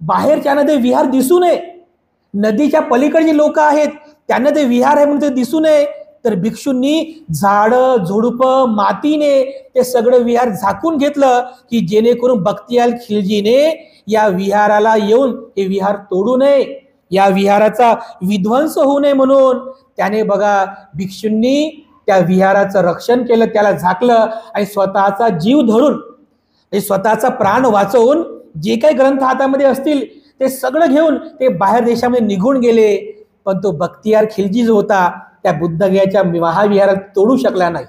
[SPEAKER 1] बाहेरच्यानं ते विहार दिसू नये. नदीच्या पलीकडे जे लोक आहेत त्यांना ते विहार आहे म्हणून ते दिसू नये. तर भिक्षूंनी झाडं झुडपं मातीने ते सगळं विहार झाकून घेतलं की जेणेकरून बख्तियार खिलजीने या विहाराला येऊन हे विहार तोडू नये, या विहाराचा विध्वंस होऊ नये म्हणून त्याने बघा भिक्षूंनी त्या विहाराचं रक्षण केलं, त्याला झाकलं आणि स्वतःचा जीव धरून स्वतःचा प्राण वाचवून जे काही ग्रंथ हातामध्ये असतील ते सगळं घेऊन ते बाहेर देशामध्ये निघून गेले. पण तो बख्तियार खिलजी जो होता त्या बुद्धगयाच्या महाविहारात तोडू शकला नाही.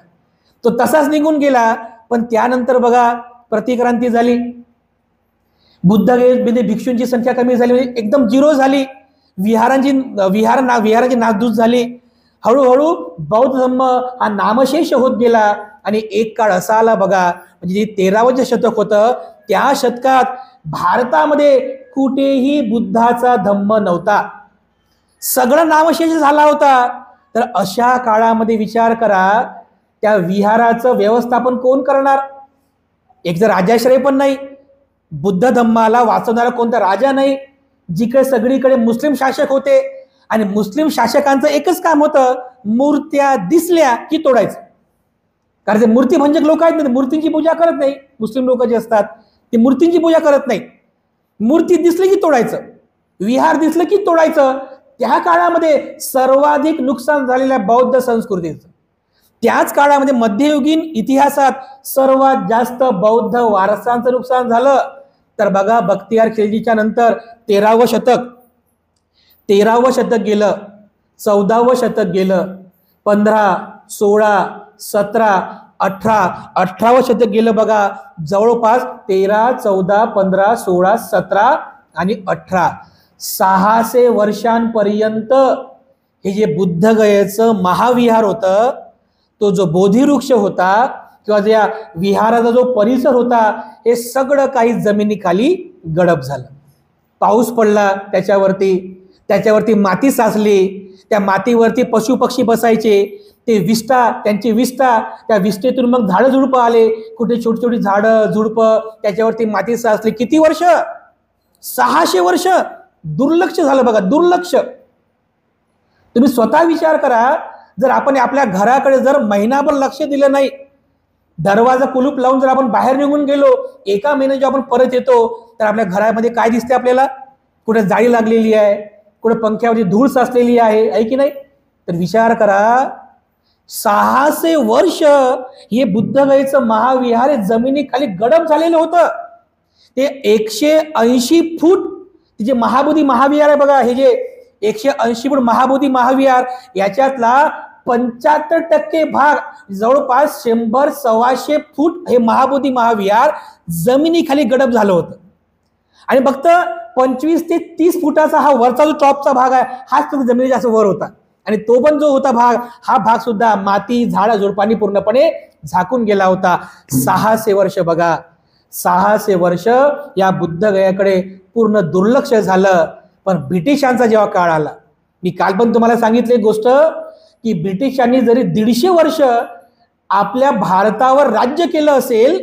[SPEAKER 1] तो तसाच निघून गेला. पण त्यानंतर बघा प्रतिक्रांती झाली. बुद्धगयेमध्ये भिक्षूंची संख्या कमी झाली, म्हणजे एकदम झिरो झाली. विहारांची नासधूस झाली. हळूहळू बौद्ध धर्म हा नामशेष होत गेला. आणि एक काळ असा आला बघा, म्हणजे 13वं जे शतक होतं त्या शतकात भारतामध्ये कुठेही बुद्धाचा धम्म नव्हता, सगळं नामशेष झाला होता. तर अशा काळामध्ये विचार करा त्या विहाराचं व्यवस्थापन कोण करणार? एक तर राजाश्रय पण नाही, बुद्ध धम्माला वाचवणारा कोणता राजा नाही. जिकडे सगळीकडे मुस्लिम शासक होते आणि मुस्लिम शासकांचं एकच काम होतं, मूर्त्या दिसल्या की तोडायचं. कारण ते मूर्ती भंजक लोक आहेत ना, मूर्तींची पूजा करत नाही. मुस्लिम लोक जे असतात ते मूर्तींची पूजा करत नाही. मूर्ती दिसली की तोडायचं, विहार दिसलं की तोडायचं. त्या काळामध्ये सर्वाधिक नुकसान झालेल्या बौद्ध संस्कृतीचं, त्याच काळामध्ये मध्ययुगीन इतिहासात सर्वात जास्त बौद्ध वारसांचं नुकसान झालं. तर बघा बख्तियार खिलजीच्या नंतर 13वं शतक गेलं, 14वं शतक गेलं, 15, 16, 17, 18वं शतक गेलं. बघा जवळपास 13, 14, 15, 16, 17 आणि 18 600 वर्षांपर्यंत हे जे बुद्धगयेचं महाविहार होतं, तो जो बोधिवृक्ष होता किंवा ज्या विहाराचा जो परिसर होता, हे सगळं काही जमिनीखाली गडप झालं. पाऊस पडला त्याच्यावरती माती साचली, त्या मातीवरती पशु पक्षी बसायचे, ते त्यांची विष्ठा, त्या विष्ठेतून मग झाडं झुडपं आले. कुठे छोटी छोटी झाडं झुडपं, त्याच्यावरती माती साचली. किती वर्ष? 600 वर्ष दुर्लक्ष झालं बघा, दुर्लक्ष. तुम्ही स्वतः विचार करा, जर आपण आपल्या घराकडे जर महिनाभर लक्ष दिलं नाही, दरवाजा कुलूप लावून जर आपण बाहेर निघून गेलो, एका महिन्यात जेव्हा आपण परत येतो तर आपल्या घरामध्ये काय दिसते आपल्याला? कुठे जाळी लागलेली आहे, कुठे पंख्यावरती धूळ साचलेली आहे की नाही? तर विचार करा, 600 वर्ष हे बुद्धगयेचं महाविहार हे जमिनीखाली गडप झालेलं होतं. ते 180 फूट जे महाबोधी महाविहार आहे बघा, हे जे 180 फूट महाबोधी महाविहार, याच्यातला 75% भाग, जवळपास 100-125 फूट हे महाबोधी महाविहार जमिनीखाली गडप झालं होतं. आणि फक्त 25 ते 30 फुटाचा हा वरचा जो टॉपचा भाग आहे, हाच फक्त जमिनीच्या असं वर होता. आणि तो पण जो होता भाग, हा भाग सुद्धा माती झाडं झुडपांनी पूर्णपणे झाकून गेला होता. 600 वर्ष बघा, 600 वर्ष या बुद्धगयाकडे पूर्ण दुर्लक्ष झालं. पण ब्रिटिशांचा जेव्हा काळ आला, मी काल पण तुम्हाला सांगितली गोष्ट की ब्रिटिशांनी जरी 150 वर्ष आपल्या भारतावर राज्य केलं असेल,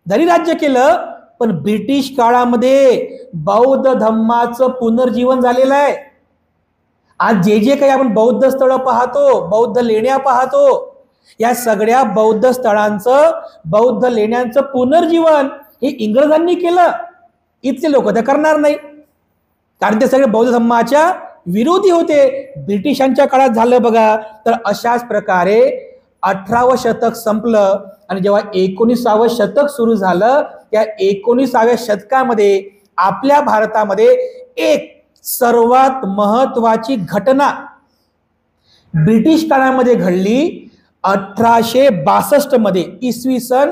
[SPEAKER 1] जरी राज्य केलं, पण ब्रिटिश काळामध्ये बौद्ध धम्माचं पुनर्जीवन झालेलं आहे. आज जे काही आपण बौद्ध स्थळं पाहतो, बौद्ध लेण्या पाहतो, या सगळ्या बौद्ध स्थळांचं, बौद्ध लेण्यांचं पुनर्जीवन हे इंग्रजांनी केलं. इथले लोक ते करणार नाही, कारण ते सगळे बौद्ध धम्माच्या विरोधी होते. ब्रिटिशांच्या काळात झालं बघा. तर अशाच प्रकारे 18वं शतक संपलं आणि जेव्हा 19वं शतक सुरू झालं, त्या 19व्या शतकामध्ये आपल्या भारतामध्ये एक सर्वात महत्वाची घटना ब्रिटिश काळामध्ये घडली. 1862 मध्ये, इसवी सन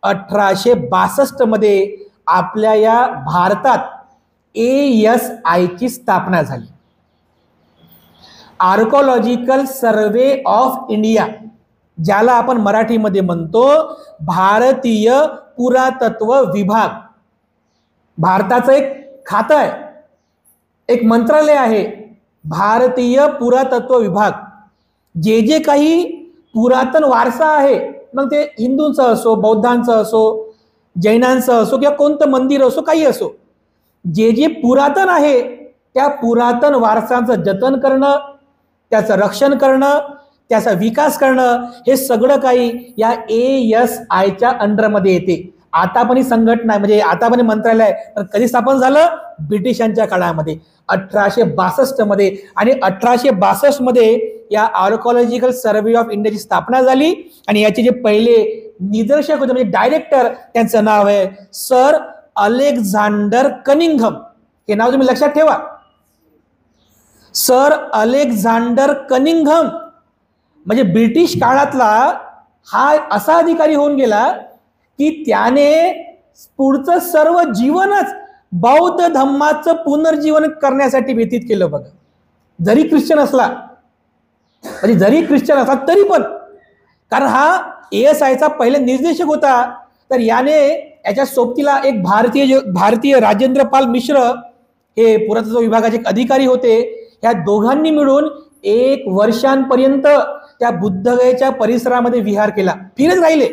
[SPEAKER 1] 1862 मध्ये आपल्या या भारतात ASI ची स्थापना झाली. आर्कोलॉजिकल सर्वे ऑफ इंडिया, ज्याला आपण मराठीमध्ये म्हणतो भारतीय पुरातत्व विभाग. भारताचं एक खातं आहे, एक मंत्रालय आहे, भारतीय पुरातत्व विभाग. जे जे काही पुरातन वारसा आहे, मग ते हिंदूंचं असो, बौद्धांचं असो, जैनांचं असो किंवा कोणतं मंदिर असो, काही असो, जे जे पुरातन आहे त्या पुरातन वारसांचं जतन करणं, त्याचं रक्षण करणं, त्याचा विकास करणं, हे सगळं काही या ASIच्या अंडरमध्ये येते. आता पण ही संघटना म्हणजे आता पण मंत्रालय पण कधी स्थापन झालं? ब्रिटिशांच्या काळामध्ये 1862 मध्ये. आणि 1862 मध्ये या आर्किओलॉजिकल सर्व्हे ऑफ इंडियाची स्थापना झाली. आणि याचे जे पहिले निदर्शक होते म्हणजे डायरेक्टर, त्यांचं नाव आहे सर अलेक्झांडर कनिंघम. हे नाव तुम्ही लक्षात ठेवा, सर अलेक्झांडर कनिंघम. म्हणजे ब्रिटिश काळातला हा असा अधिकारी होऊन गेला की त्याने पुढचं सर्व जीवनच बौद्ध धम्माचं पुनर्जीवन करण्यासाठी व्यतीत केलं. बघा, जरी ख्रिश्चन असला, म्हणजे जरी ख्रिश्चन असला तरी पण, कारण हा ASIचा पहिले निर्देशक होता. तर याने याच्या सोबतीला एक भारतीय राजेंद्र पाल मिश्र हे पुरातत्व विभागाचे अधिकारी होते. या दोघांनी मिळून 1 वर्षांपर्यंत त्या बुद्धगयेच्या परिसरामध्ये विहार केला, फिरत राहिले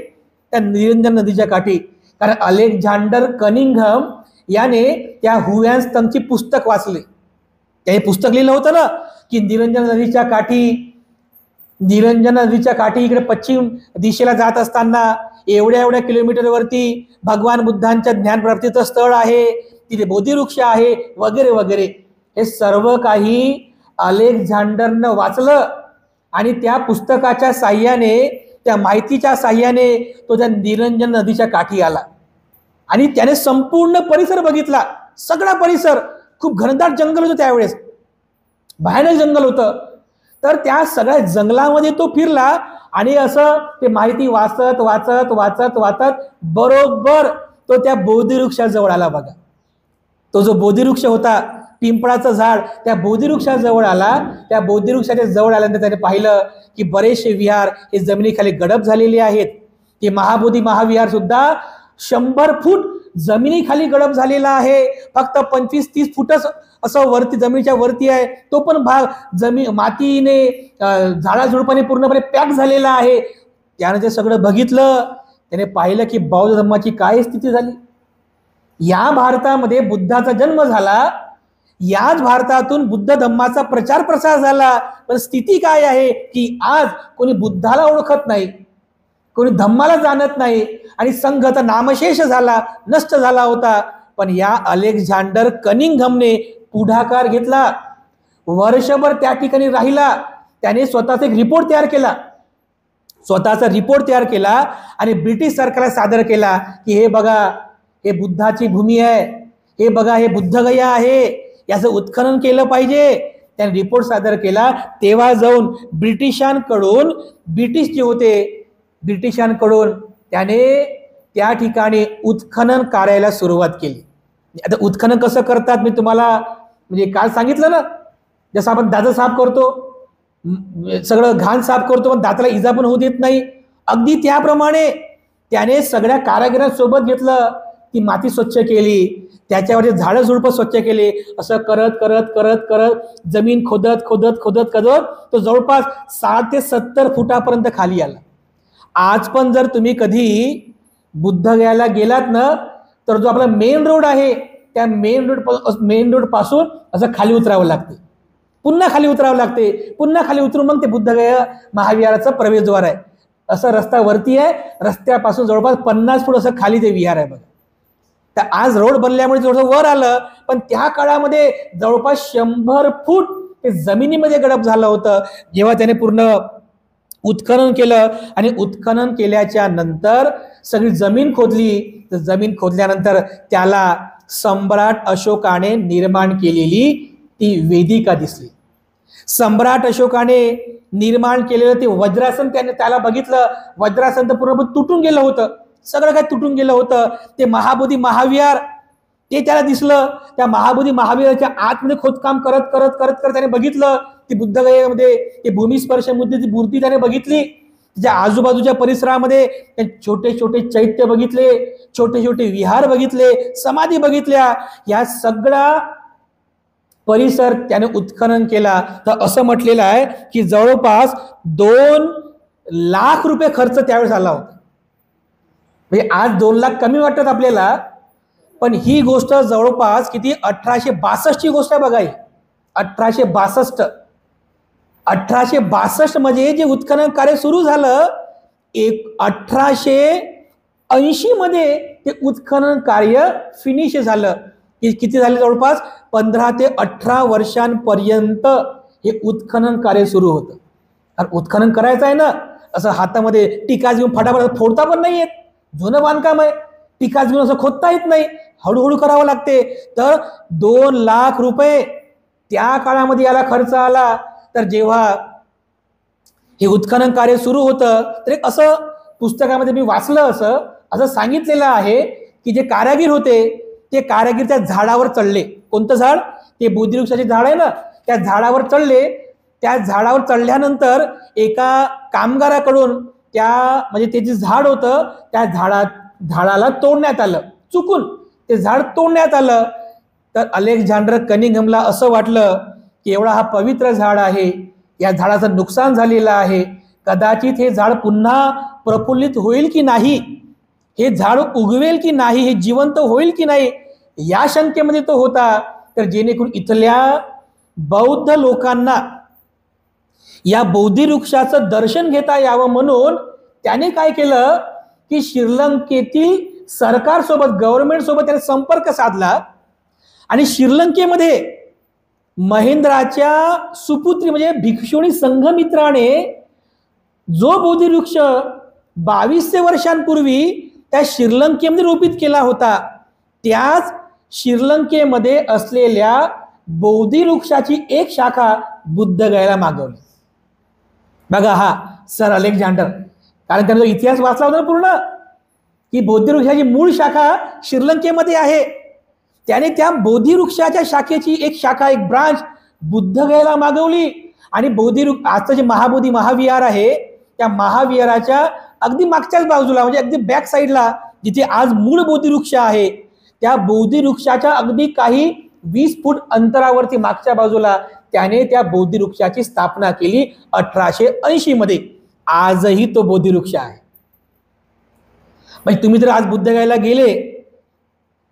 [SPEAKER 1] त्या निरंजन नदीच्या काठी. कारण अलेक्झांडर कनिंघम याने त्या हुयान्त्सांगची पुस्तक वाचले. त्याने पुस्तक लिहिलं होतं ना की निरंजन नदीच्या काठी इकडे पश्चिम दिशेला जात असताना एवढ्या किलोमीटरवरती भगवान बुद्धांच्या ज्ञानप्राप्तीचं स्थळ आहे, तिथे बोधिवृक्ष आहे, वगैरे वगैरे. हे सर्व काही अलेक्झांडरनं वाचलं आणि त्या पुस्तकाच्या साह्याने, त्या माहितीच्या साह्याने तो त्या निरंजन नदीच्या काठी आला आणि त्याने संपूर्ण परिसर बघितला. सगळा परिसर, खूप घनदाट जंगल होतं त्यावेळेस, भयानक जंगल होतं. तर त्या सगळ्या जंगलामध्ये तो फिरला आणि असं ते माहिती वाचत वाचत वाचत वाचत बरोबर तो त्या बोधिवृक्षाजवळ आला. बघा, तो जो बोधिवृक्ष होता, पिंपळाचं झाड, त्या बोधिवृक्षाजवळ आला. त्या बोधिवृक्षाच्या जवळ आल्यानंतर त्याने पाहिलं की बरेचसे विहार हे जमिनीखाली गडप झालेले आहेत. ते महाबोधी महाविहार सुद्धा 100 फूट जमिनीखाली गडप झालेला आहे. फक्त 25-30 फूटच असं वरती जमिनीच्या वरती आहे. तो पण भाग मातीने, झाडाझुडपाने पूर्णपणे पॅक झालेला आहे. त्याने ते सगळं बघितलं. त्याने पाहिलं की बौद्ध धर्माची काय स्थिती झाली. या भारतामध्ये बुद्धाचा जन्म झाला, याच भारतातून बुद्ध धम्माचा प्रचार प्रसार झाला. पण स्थिती काय आहे की आज कोणी बुद्धाला ओळखत नाही, कोणी धम्माला जाणत नाही आणि संघ तर नामशेष झाला, नष्ट झाला होता. पण या अलेक्झांडर कनिंघमने पुढाकार घेतला, वर्षभर त्या ठिकाणी राहिला. त्याने स्वतःचा एक रिपोर्ट तयार केला आणि ब्रिटिश सरकारला सादर केला की हे बघा, हे बुद्धाची भूमी आहे, हे बघा, हे बुद्धगया आहे, याचं उत्खनन केलं पाहिजे. त्याने रिपोर्ट सादर केला. तेव्हा जाऊन ब्रिटिशांकडून त्याने त्या ठिकाणी उत्खनन करायला सुरुवात केली. आता उत्खनन कसं करतात मी तुम्हाला म्हणजे काल सांगितलं ना, जसं आपण दात साफ करतो, सगळं घाण साफ करतो पण दाताला इजा पण होऊ देत नाही, अगदी त्याप्रमाणे त्याने सगळ्या कारागिरांसोबत घेतलं, ती माती स्वच्छ केली, त्याच्यावरचे झाडं झुडपं स्वच्छ केले. असं करत करत करत करत जमीन खोदत खोदत खोदत खोदत तो जवळपास 60 ते 70 फुटापर्यंत खाली आला. आज पण जर तुम्ही कधी बुद्धगयाला गेलात ना, तर जो आपला मेन रोड आहे त्या मेन रोड पासून असं खाली उतरावं लागते, पुन्हा खाली उतरावं लागते, पुन्हा खाली उतरून मग ते बुद्धगया महाविहाराचं प्रवेशद्वार आहे. असं रस्ता वरती आहे, रस्त्यापासून जवळपास 50 फूट असं खाली ते विहार आहे. बघा, तर आज रोड बनल्यामुळे थोडंसं वर आलं, पण त्या काळामध्ये जवळपास 100 फूट ते जमिनीमध्ये गडप झालं होतं. जेव्हा त्याने पूर्ण उत्खनन केलं आणि उत्खनन केल्याच्या नंतर सगळी जमीन खोदली, तर जमीन खोदल्यानंतर त्याला सम्राट अशोकाने निर्माण केलेली ती वेदिका दिसली. सम्राट अशोकाने निर्माण केलेलं ते वज्रासन त्याला बघितलं. वज्रासन तर पूर्णपणे तुटून गेलं होतं, सगळं काय तुटून गेलं होतं. ते महाबोधी महाविहार ते त्याला दिसलं. त्या महाबोधी महाविहाराच्या आतमध्ये खोदकाम करत करत करत करत त्याने बघितलं ती बुद्धगयेमध्ये ती भूमिस्पर्श मूर्ती त्याने बघितली. ज्या आजूबाजूच्या परिसरामध्ये छोटे छोटे चैत्य बघितले, छोटे छोटे विहार बघितले, समाधी बघितल्या. या सगळा परिसर त्याने उत्खनन केला. तर असं म्हटलेलं आहे की जवळपास 2 लाख रुपये खर्च त्यावेळेस आला होता. म्हणजे आज 2 लाख कमी वाटतात आपल्याला, पण ही गोष्ट जवळपास किती 1862 ची गोष्ट आहे बघा. 1862 मध्ये जे उत्खनन कार्य सुरू झालं, 1880 मध्ये ते उत्खनन कार्य फिनिश झालं. किती झाले? जवळपास 15 ते 18 वर्षांपर्यंत हे उत्खनन कार्य सुरू होतं. आणि उत्खनन करायचं आहे ना, असं हातामध्ये टिकाच घेऊन फटाफट फोडता पण नाही येत. जुनं बांधकाम आहे, टिकाच घेऊन असं खोदता येत नाही, हळूहळू करावं लागते. तर 2 लाख रुपये त्या काळामध्ये याला खर्च आला. तर जेव्हा हे उत्खनन कार्य सुरू होतं, तर एक असं पुस्तकामध्ये मी वाचलं, असं सांगितलेलं आहे की जे कारागीर होते ते कारागीर त्या झाडावर चढले. कोणतं झाड? ते बोधिवृक्षाचे झाड आहे ना, त्या झाडावर चढले. त्या झाडावर चढल्यानंतर एका कामगाराकडून म्हणजे ते जे झाड होतं त्या झाडाला तोडण्यात आलं. चुकून ते झाड तोडण्यात आलं. तर अलेक्झांडर कनिंघमला असं वाटलं की एवढा हा पवित्र झाड आहे, या झाडाचं नुकसान झालेलं आहे, कदाचित हे झाड पुन्हा प्रफुल्लित होईल की नाही, हे झाड उगवेल की नाही, हे जिवंत होईल की नाही, या शंकेमध्ये तो होता. तर जेणेकरून इथल्या बौद्ध लोकांना या बोधिवृक्षाचं दर्शन घेता यावं म्हणून त्याने काय केलं की श्रीलंकेतील सरकारसोबत, गव्हर्नमेंट सोबत त्याने संपर्क साधला. आणि श्रीलंकेमध्ये महेंद्राच्या सुपुत्री म्हणजे भिक्षुणी संघमित्राने जो बोधिवृक्ष 2200 वर्षांपूर्वी त्या श्रीलंकेमध्ये रोपित केला होता, त्याच श्रीलंकेमध्ये असलेल्या बोधिवृक्षाची एक शाखा बुद्धगयाला मागवली. बघा, हा सर अलेक्झांडर, कारण त्यांचा इतिहास वाचला होता पूर्ण की बोधिवृक्षाची मूळ शाखा श्रीलंकेमध्ये आहे. त्याने त्या बोधिवृक्षाच्या शाखेची एक शाखा, एक ब्रांच बुद्धगयाला मागवली. आणि बोधिवृक्ष आजचं जे महाबोधी महाविहार आहे, त्या महाविहाराच्या अगदी मागच्याच बाजूला, म्हणजे अगदी बॅक साईडला जिथे आज मूळ बोधिवृक्ष आहे, त्या बोधिवृक्षाच्या अगदी काही 20 फूट अंतरावरती मागच्या बाजूला त्याने त्या बोधिवृक्षाची स्थापना केली 1880 मध्ये. आजही तो बोधिवृक्ष आहे. म्हणजे तुम्ही जर आज बुद्धगयाला गेले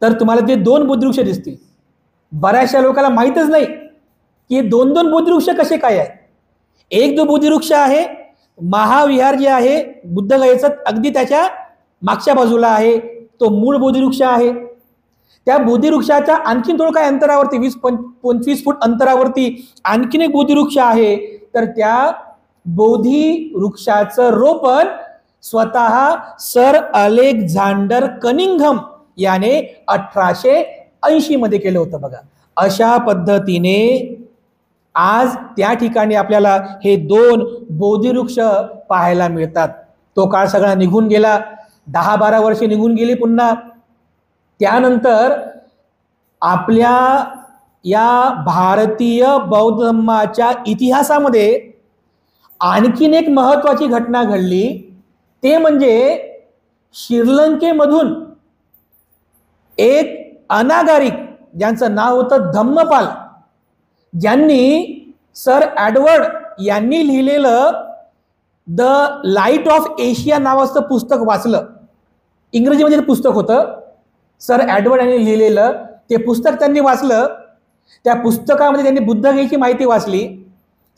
[SPEAKER 1] तर तुम्हाला ते 2 बोधिवृक्ष दिसतील. बऱ्याचशा लोकांना माहीतच नाही की 2-2 बोधिवृक्ष कसे काय आहेत. एक जो बोधिवृक्ष आहे, महाविहार जे आहे बुद्धगयेचं अगदी त्याच्या मागच्या बाजूला आहे, तो मूळ बोधिवृक्ष आहे. त्या बोधिवृक्षाच्या आणखीन थोडं काही अंतरावरती 20-25 फूट अंतरावरती आणखीन एक बोधिवृक्ष आहे. तर त्या बोधिवृक्षाचं रोपण स्वतः सर अलेक्झांडर कनिंघम याने 1880 मध्ये केलं होतं. बघा, अशा पद्धतीने आज त्या ठिकाणी आपल्याला हे 2 बोधिवृक्ष पाहायला मिळतात. तो काळ सगळा निघून गेला, 10-12 वर्षे निघून गेली पुन्हा. त्यानंतर आपल्या या भारतीय बौद्ध धर्माच्या इतिहासामध्ये आणखीन एक महत्त्वाची घटना घडली. ते म्हणजे श्रीलंकेमधून एक अनागारिक, ज्यांचं नाव होतं धम्मपाल, ज्यांनी सर एडवर्ड यांनी लिहिलेलं द लाईट ऑफ एशिया नावाचं पुस्तक वाचलं. इंग्रजीमध्ये ते पुस्तक होतं. सर एडवर्ड यांनी लिहिलेलं ते पुस्तक त्यांनी वाचलं. त्या पुस्तकामध्ये त्यांनी बुद्धगयेची माहिती वाचली,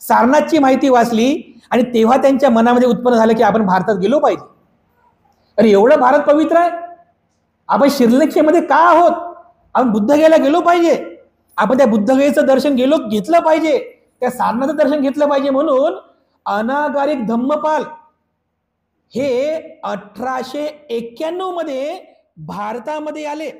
[SPEAKER 1] सारनाथची माहिती वाचली. आणि तेव्हा त्यांच्या मनामध्ये उत्पन्न झालं की आपण भारतात गेलो पाहिजे. अरे, एवढं भारत पवित्र आहे, आपण श्रीलंकेमध्ये का आहोत, आपण बुद्धगयेला गेलो पाहिजे, आपण त्या बुद्धगयेचं दर्शन घेतलं पाहिजे, त्या सारनाथचं दर्शन घेतलं पाहिजे. म्हणून अनागारिक धम्मपाल हे 1891 मध्ये भारतामध्ये आले.